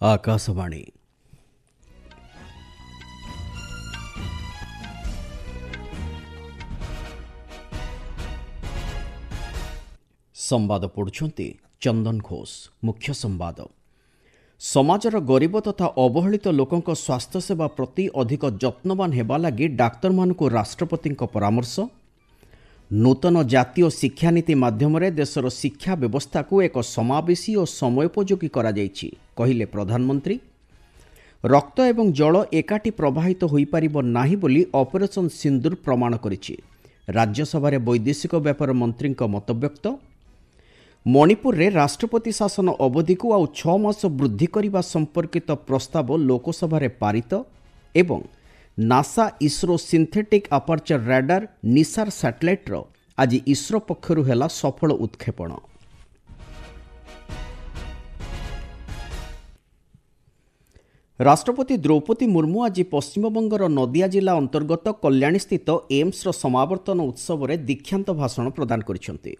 आकाशवाणी संवाद पढ़ुछंती चंदन घोष। मुख्य संवाद समाजर गरीब तथा अवहेलित लोकंक स्वास्थ्य सेवा प्रति अधिक जत्नवान हेबा लागि डाक्तर मानकु राष्ट्रपति परामर्श। नूतन जातीय शिक्षा नीति माध्यम देशर शिक्षा व्यवस्था को एक समावेशी और समयोपयोगी करा जायछि कहिले प्रधानमंत्री। रक्त एवं जल एकाठी प्रवाहित होई परिबो नाही बोली ऑपरेशन सिंदूर प्रमाण करिछि। राज्यसभा वैदेशिक व्यापार मंत्री मतव्यक्त। मणिपुर रे राष्ट्रपति शासन अवधि को आउ 6 मास वृद्धि करिबा संपर्कित प्रस्ताव लोकसभा रे पारित। एवं NASA ISRO synthetic aperture radar NISAR satellite रो आज इसरो पक्षरु हेला सफल उत्क्षेपण। राष्ट्रपति द्रौपदी मुर्मू आज पश्चिमबंगर नदिया जिला अंतर्गत कल्याणी स्थित एम्स रो समावर्तन उत्सव रे दीक्षांत भाषण प्रदान करिसेंति।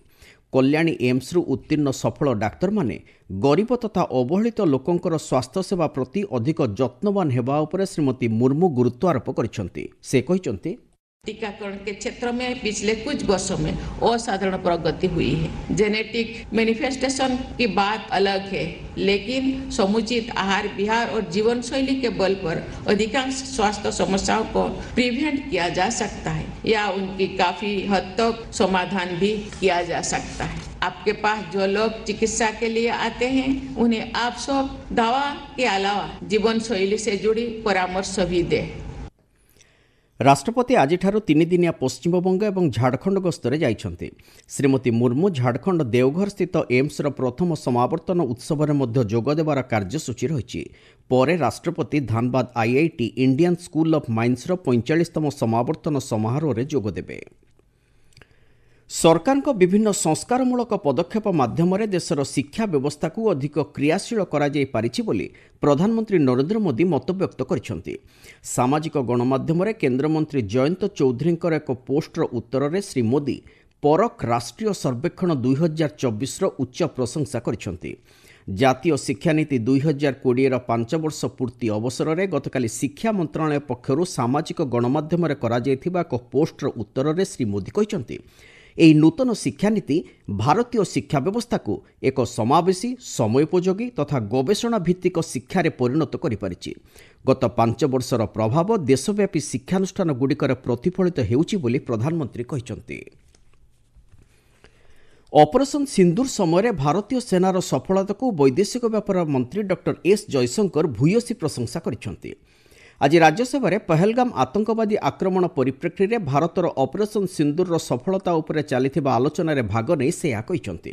कल्याणी एम्स रु उत्तीर्ण सफल डाक्तर माने गरीब तथा अवहेलित लोकंकर स्वास्थ्य सेवा प्रति अधिक जत्नवान हेबा उपरे श्रीमती मुर्मू गुरुत्व आरोप करिसेंति। से कहिसेंति टीकाकरण के क्षेत्र में पिछले कुछ वर्षों में असाधारण प्रगति हुई है। जेनेटिक मैनिफेस्टेशन की बात अलग है, लेकिन समुचित आहार विहार और जीवन शैली के बल पर अधिकांश स्वास्थ्य समस्याओं को प्रिवेंट किया जा सकता है या उनकी काफी हद तक समाधान भी किया जा सकता है। आपके पास जो लोग चिकित्सा के लिए आते हैं उन्हें आप सब दवा के अलावा जीवन शैली से जुड़ी परामर्श भी दें। राष्ट्रपति आज 3 दिनिया पश्चिमबंग और झारखंड गस्तरे जाइछन्ति। श्रीमती मुर्मू झारखंड देवघर स्थित एम्स रो प्रथम समावर्तन उत्सव में मध्य जोग देवार कार्यसूची रही। परे राष्ट्रपति Dhanbad IIT Indian school of mines रो 45तम समावर्तन समारोह रे जोग देबे। सरकार को विभिन्न संस्कारमूलक पदक्षेप माध्यम देशर शिक्षा व्यवस्था को अधिक क्रियाशील करा जाई पारिछि बोली प्रधानमंत्री नरेंद्र मोदी मतव्यक्त करिसेंति। सामाजिक गणमाध्यम केंद्रमंत्री जयंत चौधरी एक पोस्टर उत्तर में श्री मोदी परख राष्ट्रीय सर्वेक्षण 2024 रो उच्च प्रशंसा करिसेंति। जातीय शिक्षा नीति 2020 रो 5 वर्ष पूर्ति अवसर में गतकाली शिक्षा मंत्रालय पक्षरु सामाजिक गणमाध्यम करा जायथिबा एक पोस्टर उत्तर में श्री मोदी कहिसेंति एही नूतन शिक्षा नीति भारतीय शिक्षा व्यवस्था को एक समावेशी समयोपयोगी तथा गवेषणा भित्तिक शिक्षा रे परिणत करि पारिछि। गत 5 वर्षर प्रभाव देशव्यापी शिक्षानुष्ठान गुड़िकर प्रतिफलित हेउछि बोली प्रधानमंत्री कहिसेंति। ऑपरेशन सिंदूर समय भारतीय सेनार सफलता को वैदेशिक व्यापार मंत्री डॉक्टर एस जयशंकर भूयसी प्रशंसा करिसेंति। आज राज्यसभा पहलगाम आतंकवादी आक्रमण परिप्रेक्षी में भारतर ऑपरेशन सिंदूर सफलता उपरे चलिथिबा आलोचना रे भाग नहीं से कहिसेंति।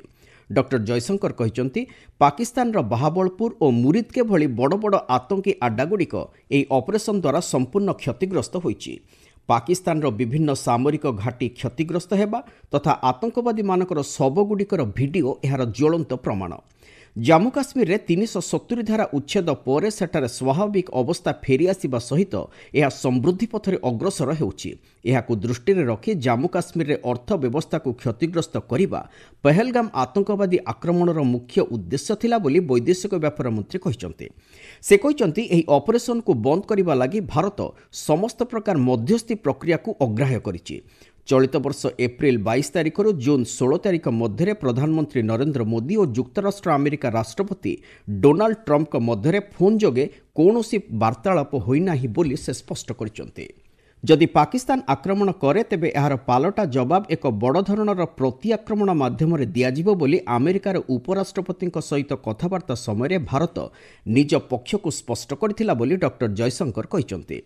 डॉक्टर जयशंकर कहिसेंति पाकिस्तान बाहाबलपुर और मुरिद के भली बड़ बड़ आतंकी आड्डागुड़िक एही ऑपरेशन द्वारा संपूर्ण क्षतिग्रस्त होइछि। पाकिस्तान विभिन्न सामरिक घाटी क्षतिग्रस्त हेबा तथा आतंकवादी मानकर शवगुड़िकर भिडियो एहार ज्वलंत प्रमाण। जम्मू काश्मीर में 370 धारा उच्छेद पर सेठारे स्वाभाविक अवस्था फेरी आसिबा सहित यह समृद्धि पथरे अग्रसर हेउछि। एहाकु दृष्टि में रखी जम्मू काश्मीर में अर्थ व्यवस्था को क्षतिग्रस्त करिबा पहलगाम आतंकवादी आक्रमणर मुख्य उद्देश्य थिला बोली वैदेशिक व्यापार मंत्री कहिसेंति। से कहिसेंति एही ऑपरेशन को बंद करिबा लागि भारत समस्त प्रकार मध्यस्थी प्रक्रिया को अग्राह्य करिछि। चलित वर्ष एप्रिल 22 तारिख रु जून 16 तारिख मध्य प्रधानमंत्री नरेंद्र मोदी और युक्तराष्ट्र अमेरिका राष्ट्रपति डोनाल्ड ट्रंप मध्य फोन जोगे कौनसी वार्तालाप होइना ही बोली से स्पष्ट करिसेंति। जदि पाकिस्तान आक्रमण करे तेबे एहार पालटा जवाब एक बड़ धरणर प्रति आक्रमण माध्यम दियाजिबो बोली अमेरिकार उपराष्ट्रपति सहित कथबार्ता समय भारत निज पक्ष को स्पष्ट करथिला बोली डॉक्टर जयशंकर कहिसेंति।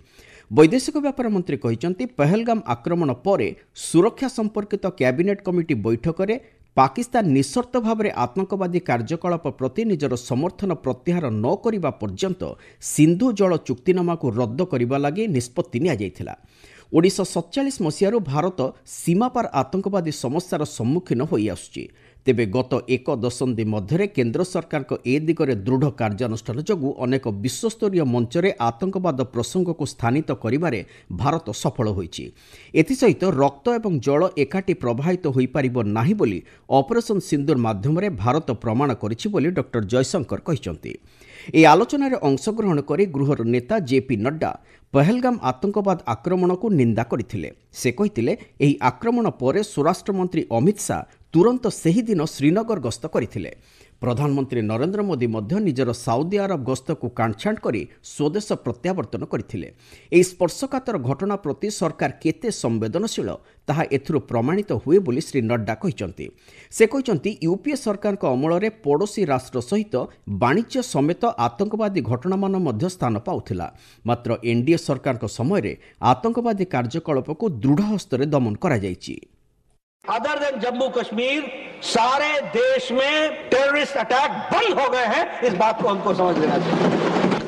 वैदेशिक व्यापार मंत्री कहिसेंति पहलगाम आक्रमण पर सुरक्षा संपर्कित कैबिनेट कमिटी बैठक में पाकिस्तान निःशर्त भाव में आतंकवादी कार्यकलाप प्रति निजर समर्थन प्रत्याहार न करिबा पर्यंत सिंधु जल चुक्तिनामा को रद्द करिबा लागि निष्पत्ति निया जायथिला। 1947 मसीहारू भारत सीमापार आतंकवादी समस्यार सम्मुखीन होई आसुछि। ତେବେ ଗତ ଏକ ଦଶନ୍ଧି ମଧ୍ୟରେ କେନ୍ଦ୍ର ସରକାରଙ୍କ ଏ ଦିଗରେ ଦୃଢ଼ କାର୍ଯ୍ୟାନୁଷ୍ଠାନ ଯୋଗୁଁ ଅନେକ ବିଶ୍ୱସ୍ତରୀୟ ମଞ୍ଚରେ ଆତଙ୍କବାଦ ପ୍ରସଙ୍ଗକୁ ସ୍ଥାନିତ କରିବାରେ ଭାରତ ସଫଳ ହୋଇଛି। ଏଥିସହିତ ରକ୍ତ ଏବଂ ଜଳ ଏକାଠି ପ୍ରବାହିତ ହୋଇପାରିବ ନାହିଁ ବୋଲି ଅପରେସନ ସିନ୍ଦୁର ମାଧ୍ୟମରେ ଭାରତ ପ୍ରମାଣ କରିଛି ବୋଲି ଡକ୍ଟର ଜୟଶଙ୍କର କହିଛନ୍ତି। ଏହି ଆଲୋଚନାରେ ଅଂଶଗ୍ରହଣ କରି ଗୃହର ନେତା ଜେପି ନଡ୍ଡା ପହଲଗାମ ଆତଙ୍କବାଦ ଆକ୍ରମଣକୁ ନିନ୍ଦା କରିଥିଲେ। ସେ କହିଥିଲେ ଏହି ଆକ୍ରମଣ ପରେ ସ୍ୱରାଷ୍ଟ୍ରମନ୍ତ୍ରୀ ଅମିତ ଶାହା ତୁରନ୍ତ ସେହିଦିନ ଶ୍ରୀନଗର ଗସ୍ତ କରିଥିଲେ। ପ୍ରଧାନମନ୍ତ୍ରୀ ନରେନ୍ଦ୍ର ମୋଦି ମଧ୍ୟ ନିଜର ସାଉଦି ଆରବ ଗସ୍ତକୁ କାଣ୍ଟଛାଣ୍ଟ କରି ସ୍ୱଦେଶ ପ୍ରତ୍ୟାବର୍ତ୍ତନ କରିଥିଲେ। ଏହି ସ୍ପର୍ଶକାତର ଘଟଣା ପ୍ରତି ସରକାର କେତେ ସମ୍ବେଦନଶୀଳ ତାହା ଏଥିରୁ ପ୍ରମାଣିତ ହୁଏ ବୋଲି ଶ୍ରୀ ନଡ୍ଡା କହିଛନ୍ତି। ସେ କହିଛନ୍ତି ୟୁପିଏ ସରକାରଙ୍କ ଅମଳରେ ପଡ଼ୋଶୀ ରାଷ୍ଟ୍ର ସହିତ ବାଣିଜ୍ୟ ସମେତ ଆତଙ୍କବାଦୀ ଘଟଣାମାନ ମଧ୍ୟ ସ୍ଥାନ ପାଉଥିଲା। ମାତ୍ର ଏନ୍ଡିଏ ସରକାରଙ୍କ ସମୟରେ ଆତଙ୍କବାଦୀ କାର୍ଯ୍ୟକଳାପକୁ ଦୃଢ଼ ହସ୍ତରେ ଦମନ କରାଯାଇଛି। अदर देन जम्मू कश्मीर सारे देश में टेररिस्ट अटैक बंद हो गए हैं। इस बात को हमको समझ लेना चाहिए।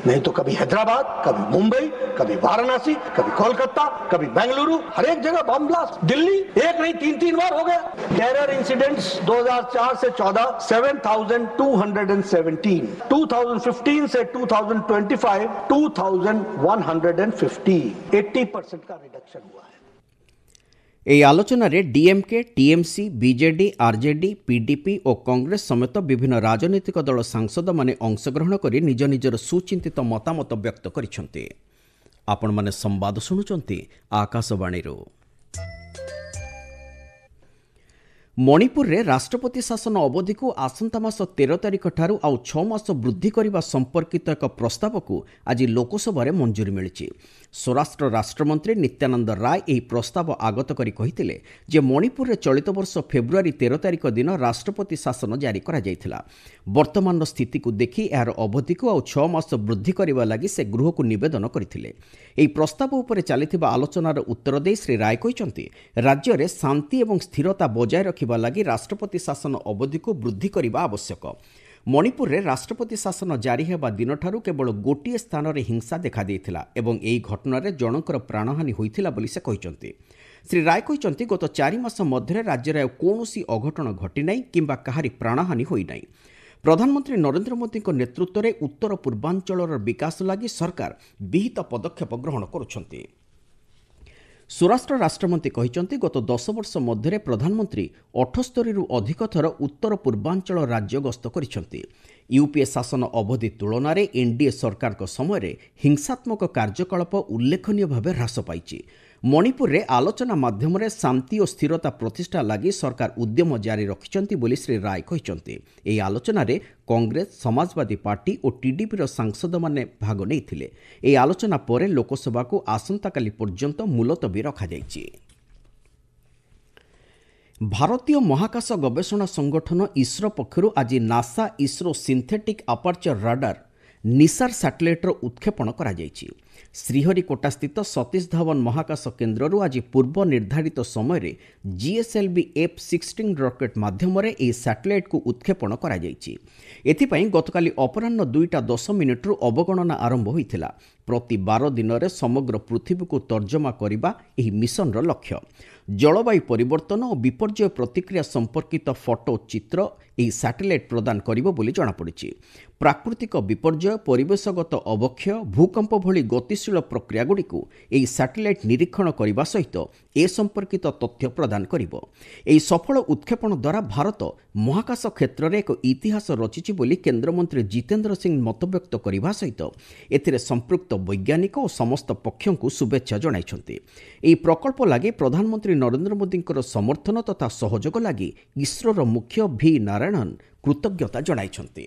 नहीं तो कभी हैदराबाद, कभी मुंबई, कभी वाराणसी, कभी कोलकाता, कभी बेंगलुरु, हर एक जगह बम ब्लास्ट। दिल्ली एक नहीं तीन बार हो गया। टेरर इंसिडेंट्स 2004 से 14 7,217, 2015 से 2025 2,150, 80% का रिडक्शन हुआ है। ଏହି ଆଲୋଚନାରେ ଡିଏମ୍କେ, ଟିଏମ୍ସି, ବିଜେଡି, ଆର୍ଜେଡି, ପିଡିପି ଓ କଂଗ୍ରେସ ସମେତ ବିଭିନ୍ନ ରାଜନୈତିକ ଦଳ ସାଂସଦମାନେ ଅଂଶଗ୍ରହଣ କରି ନିଜ ନିଜର ସୁଚିନ୍ତିତ ମତାମତ ବ୍ୟକ୍ତ କରିଛନ୍ତି। ଆପଣମାନେ ସମ୍ବାଦ ଶୁଣୁଛନ୍ତି ଆକାଶବାଣୀରୁ। ମଣିପୁରରେ ରାଷ୍ଟ୍ରପତି ଶାସନ ଅବଧିକୁ ଆସନ୍ତା ମାସ 13 ତାରିଖଠାରୁ ଆଉ 6 ମାସ ବୃଦ୍ଧି କରିବା ସମ୍ପର୍କିତ ଏକ ପ୍ରସ୍ତାବକୁ ଆଜି ଲୋକସଭାରେ ମଞ୍ଜୁରୀ ମିଳିଛି। ସ୍ୱରାଷ୍ଟ୍ର ରାଷ୍ଟ୍ରମନ୍ତ୍ରୀ ନିତ୍ୟାନନ୍ଦ ରାୟ ଏହି ପ୍ରସ୍ତାବ ଆଗତ କରି କହିଥିଲେ ଯେ ମଣିପୁରରେ ଚଳିତ ବର୍ଷ ଫେବୃଆରୀ 13 ତାରିଖ ଦିନ ରାଷ୍ଟ୍ରପତି ଶାସନ ଜାରି କରାଯାଇଥିଲା। ବର୍ତ୍ତମାନର ସ୍ଥିତିକୁ ଦେଖି ଏହାର ଅବଧିକୁ ଆଉ 6 ମାସ ବୃଦ୍ଧି କରିବା ଲାଗି ସେ ଗୃହକୁ ନିବେଦନ କରିଥିଲେ। ଏହି ପ୍ରସ୍ତାବ ଉପରେ ଚାଲିଥିବା ଆଲୋଚନାର ଉତ୍ତର ଦେଇ ଶ୍ରୀ ରାୟ କହିଛନ୍ତି ରାଜ୍ୟରେ ଶାନ୍ତି ଏବଂ ସ୍ଥିରତା ବଜାୟ ରଖିବା ଲାଗି ରାଷ୍ଟ୍ରପତି ଶାସନ ଅବଧିକୁ ବୃଦ୍ଧି କରିବା ଆବଶ୍ୟକ। ମଣିପୁରରେ ରାଷ୍ଟ୍ରପତି ଶାସନ ଜାରି ହେବା ଦିନଠାରୁ କେବଳ ଗୋଟିଏ ସ୍ଥାନରେ ହିଂସା ଦେଖାଦେଇଥିଲା ଏବଂ ଏହି ଘଟଣାରେ ଜଣଙ୍କର ପ୍ରାଣହାନୀ ହୋଇଥିଲା ବୋଲି ସେ କହିଛନ୍ତି। ଶ୍ରୀ ରାୟ କହିଛନ୍ତି ଗତ 4 ମାସ ମଧ୍ୟରେ ରାଜ୍ୟରେ ଆଉ କୌଣସି ଅଘଟଣ ଘଟିନାହିଁ କିମ୍ବା କାହାରି ପ୍ରାଣହାନୀ ହୋଇନାହିଁ। ପ୍ରଧାନମନ୍ତ୍ରୀ ନରେନ୍ଦ୍ର ମୋଦିଙ୍କ ନେତୃତ୍ୱରେ ଉତ୍ତର ପୂର୍ବାଞ୍ଚଳର ବିକାଶ ଲାଗି ସରକାର ବିହିତ ପଦକ୍ଷେପ ଗ୍ରହଣ କରୁଛନ୍ତି। ସ୍ୱରାଷ୍ଟ୍ର ରାଷ୍ଟ୍ରମନ୍ତ୍ରୀ କହିଛନ୍ତି ଗତ 10 ବର୍ଷ ମଧ୍ୟରେ ପ୍ରଧାନମନ୍ତ୍ରୀ 78ରୁ ଅଧିକ ଥର ଉତ୍ତର ପୂର୍ବାଞ୍ଚଳ ରାଜ୍ୟ ଗସ୍ତ କରିଛନ୍ତି। ୟୁପିଏ ଶାସନ ଅବଧି ତୁଳନାରେ ଏନ୍ଡିଏ ସରକାରଙ୍କ ସମୟରେ ହିଂସାତ୍ମକ କାର୍ଯ୍ୟକଳାପ ଉଲ୍ଲେଖନୀୟ ଭାବେ ହ୍ରାସ ପାଇଛି। ମଣିପୁରରେ ଆଲୋଚନା ମାଧ୍ୟମରେ ଶାନ୍ତି ଓ ସ୍ଥିରତା ପ୍ରତିଷ୍ଠା ଲାଗି ସରକାର ଉଦ୍ୟମ ଜାରି ରଖିଛନ୍ତି ବୋଲି ଶ୍ରୀ ରାୟ କହିଛନ୍ତି। ଏହି ଆଲୋଚନାରେ କଂଗ୍ରେସ, ସମାଜବାଦୀ ପାର୍ଟି ଓ ଟିଡିପିର ସାଂସଦମାନେ ଭାଗ ନେଇଥିଲେ। ଏହି ଆଲୋଚନା ପରେ ଲୋକସଭାକୁ ଆସନ୍ତାକାଲି ପର୍ଯ୍ୟନ୍ତ ମୁଲତବୀ ରଖାଯାଇଛି। ଭାରତୀୟ ମହାକାଶ ଗବେଷଣା ସଂଗଠନ ଇସ୍ରୋ ପକ୍ଷରୁ ଆଜି NASA ISRO synthetic aperture radar NISAR ସ୍ୟାଟେଲାଇଟ୍ର ଉତ୍କ୍ଷେପଣ କରାଯାଇଛି। ଶ୍ରୀହରିକୋଟାସ୍ଥିତ ସତୀଶ ଧାୱନ ମହାକାଶ କେନ୍ଦ୍ରରୁ ଆଜି ପୂର୍ବ ନିର୍ଦ୍ଧାରିତ ସମୟରେ GSLV F-16 ରକେଟ୍ ମାଧ୍ୟମରେ ଏହି ସ୍ୟାଟେଲାଇଟ୍କୁ ଉତ୍କ୍ଷେପଣ କରାଯାଇଛି। ଏଥିପାଇଁ ଗତକାଲି ଅପରାହ୍ନ 2:10 ଅବଗଣନା ଆରମ୍ଭ ହୋଇଥିଲା। ପ୍ରତି 12 ଦିନରେ ସମଗ୍ର ପୃଥିବୀକୁ ତର୍ଜମା କରିବା ଏହି ମିଶନର ଲକ୍ଷ୍ୟ। ଜଳବାୟୁ ପରିବର୍ତ୍ତନ ଓ ବିପର୍ଯ୍ୟୟ ପ୍ରତିକ୍ରିୟା ସମ୍ପର୍କିତ ଫଟୋ ଚିତ୍ର ଏହି ସ୍ୟାଟେଲାଇଟ୍ ପ୍ରଦାନ କରିବ ବୋଲି ଜଣାପଡ଼ିଛି। ପ୍ରାକୃତିକ ବିପର୍ଯ୍ୟୟ, ପରିବେଶଗତ ଅବକ୍ଷୟ, ଭୂକମ୍ପ ଭଳି ଗତିଶୀଳ ପ୍ରକ୍ରିୟାଗୁଡ଼ିକୁ ଏହି ସ୍ୟାଟେଲାଇଟ୍ ନିରୀକ୍ଷଣ କରିବା ସହିତ ଏ ସମ୍ପର୍କିତ ତଥ୍ୟ ପ୍ରଦାନ କରିବ। ଏହି ସଫଳ ଉତ୍କ୍ଷେପଣ ଦ୍ୱାରା ଭାରତ ମହାକାଶ କ୍ଷେତ୍ରରେ ଏକ ଇତିହାସ ରଚିଛି ବୋଲି କେନ୍ଦ୍ରମନ୍ତ୍ରୀ ଜିତେନ୍ଦ୍ର ସିଂ ମତବ୍ୟକ୍ତ କରିବା ସହିତ ଏଥିରେ ସମ୍ପୃକ୍ତ ବୈଜ୍ଞାନିକ ଓ ସମସ୍ତ ପକ୍ଷଙ୍କୁ ଶୁଭେଚ୍ଛା ଜଣାଇଛନ୍ତି। ଏହି ପ୍ରକଳ୍ପ ଲାଗି ପ୍ରଧାନମନ୍ତ୍ରୀ ନରେନ୍ଦ୍ର ମୋଦିଙ୍କର ସମର୍ଥନ ତଥା ସହଯୋଗ ଲାଗି ଇସ୍ରୋର ମୁଖ୍ୟ ଭି ନାରାୟଣନ୍ କୃତଜ୍ଞତା ଜଣାଇଛନ୍ତି।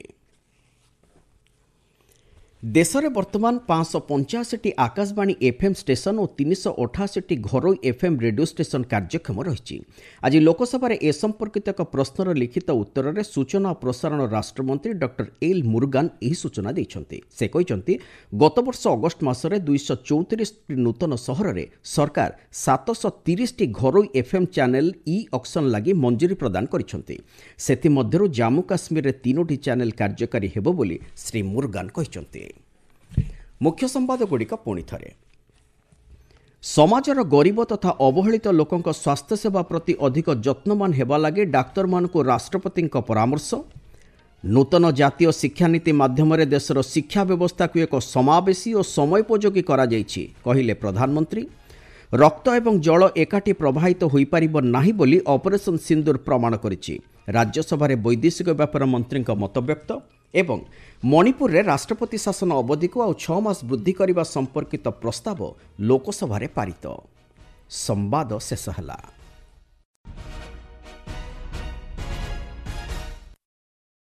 ଦେଶରେ ବର୍ତ୍ତମାନ 585ଟି ଆକାଶବାଣୀ ଏଫ୍ଏମ୍ ଷ୍ଟେସନ ଓ 388ଟି ଘରୋଇ ଏଫ୍ଏମ୍ ରେଡିଓ ଷ୍ଟେସନ କାର୍ଯ୍ୟକ୍ଷମ ରହିଛି। ଆଜି ଲୋକସଭାରେ ଏ ସମ୍ପର୍କିତ ଏକ ପ୍ରଶ୍ନର ଲିଖିତ ଉତ୍ତରରେ ସୂଚନା ଓ ପ୍ରସାରଣ ରାଷ୍ଟ୍ରମନ୍ତ୍ରୀ ଡକ୍ଟର ଏଲ୍ ମୁରୁଗାନ୍ ଏହି ସୂଚନା ଦେଇଛନ୍ତି। ସେ କହିଛନ୍ତି ଗତବର୍ଷ ଅଗଷ୍ଟ ମାସରେ 234ଟି ନୂତନ ସହରରେ ସରକାର 730ଟି ଘରୋଇ ଏଫ୍ଏମ୍ ଚ୍ୟାନେଲ ଅକ୍ସନ୍ ଲାଗି ମଞ୍ଜୁରୀ ପ୍ରଦାନ କରିଛନ୍ତି। ସେଥିମଧ୍ୟରୁ ଜାମ୍ମୁ କାଶ୍ମୀରରେ 3ଟି ଚ୍ୟାନେଲ କାର୍ଯ୍ୟକାରୀ ହେବ ବୋଲି ଶ୍ରୀ ମୁରୁଗାନ୍ କହିଛନ୍ତି। ମୁଖ୍ୟ ସମ୍ବାଦଗୁଡ଼ିକ ପୁଣି ଥରେ। ସମାଜର ଗରିବ ତଥା ଅବହେଳିତ ଲୋକଙ୍କ ସ୍ୱାସ୍ଥ୍ୟସେବା ପ୍ରତି ଅଧିକ ଯତ୍ନବାନ ହେବା ଲାଗି ଡାକ୍ତରମାନଙ୍କୁ ରାଷ୍ଟ୍ରପତିଙ୍କ ପରାମର୍ଶ। ନୂତନ ଜାତୀୟ ଶିକ୍ଷାନୀତି ମାଧ୍ୟମରେ ଦେଶର ଶିକ୍ଷା ବ୍ୟବସ୍ଥାକୁ ଏକ ସମାବେଶୀ ଓ ସମୟୋପଯୋଗୀ କରାଯାଇଛି କହିଲେ ପ୍ରଧାନମନ୍ତ୍ରୀ। ରକ୍ତ ଏବଂ ଜଳ ଏକାଠି ପ୍ରବାହିତ ହୋଇପାରିବ ନାହିଁ ବୋଲି ଅପରେସନ୍ ସିନ୍ଦୁର ପ୍ରମାଣ କରିଛି। ରାଜ୍ୟସଭାରେ ବୈଦେଶିକ ବ୍ୟାପାର ମନ୍ତ୍ରୀଙ୍କ ମତବ୍ୟକ୍ତ ଏବଂ ମଣିପୁରରେ ରାଷ୍ଟ୍ରପତି ଶାସନ ଅବଧିକୁ ଆଉ 6 ମାସ ବୃଦ୍ଧି କରିବା ସମ୍ପର୍କିତ ପ୍ରସ୍ତାବ ଲୋକସଭାରେ ପାରିତ। ସମ୍ବାଦ ଶେଷ ହେଲା।